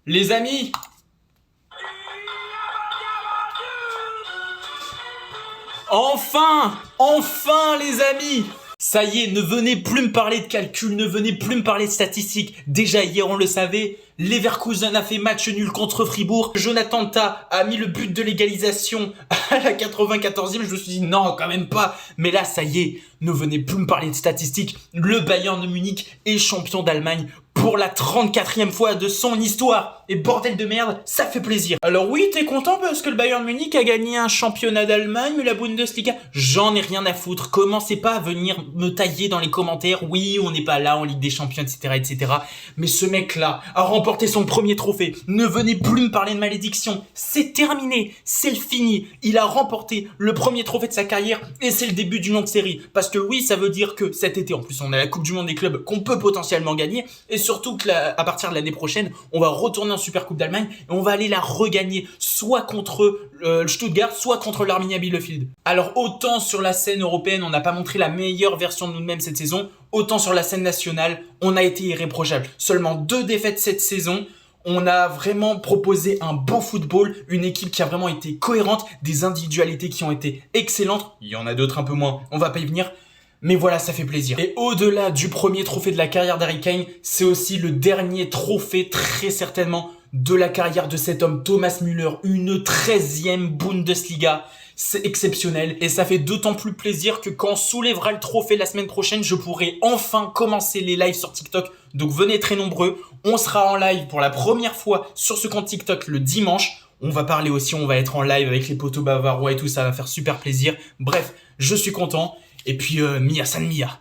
Les amis, enfin les amis. Ça y est, ne venez plus me parler de calcul, ne venez plus me parler de statistiques. Déjà hier, on le savait, Leverkusen a fait match nul contre Fribourg. Jonathan Tah a mis le but de l'égalisation à la 94e. Je me suis dit non, quand même pas. Mais là, ça y est, ne venez plus me parler de statistiques. Le Bayern de Munich est champion d'Allemagne pour la 34e fois de son histoire. Et bordel de merde, ça fait plaisir. Alors oui, t'es content parce que le Bayern de Munich a gagné un championnat d'Allemagne, mais la Bundesliga, j'en ai rien à foutre. Commencez pas à venir me tailler dans les commentaires. Oui, on n'est pas là en Ligue des Champions, etc., etc. Mais ce mec-là a remporté son premier trophée. Ne venez plus me parler de malédiction. C'est terminé, c'est fini. Il a remporté le premier trophée de sa carrière et c'est le début d'une longue série. Parce que oui, ça veut dire que cet été, en plus, on a la Coupe du Monde des clubs qu'on peut potentiellement gagner. Et surtout qu'à partir de l'année prochaine, on va retourner en Super Coupe d'Allemagne et on va aller la regagner soit contre le Stuttgart, soit contre l'Arminia Bielefeld. Alors autant sur la scène européenne, on n'a pas montré la meilleure version de nous-mêmes cette saison, autant sur la scène nationale, on a été irréprochable. Seulement 2 défaites cette saison. On a vraiment proposé un beau football, une équipe qui a vraiment été cohérente, des individualités qui ont été excellentes. Il y en a d'autres un peu moins, on va pas y venir. Mais voilà, ça fait plaisir. Et au-delà du premier trophée de la carrière d'Harry Kane, c'est aussi le dernier trophée, très certainement, de la carrière de cet homme, Thomas Müller. Une 13e Bundesliga. C'est exceptionnel. Et ça fait d'autant plus plaisir que quand on soulèvera le trophée la semaine prochaine, je pourrai enfin commencer les lives sur TikTok. Donc venez très nombreux. On sera en live pour la première fois sur ce compte TikTok le dimanche. On va parler aussi, on va être en live avec les poteaux bavarois et tout, ça va faire super plaisir. Bref, je suis content. Et puis, Mia San Mia.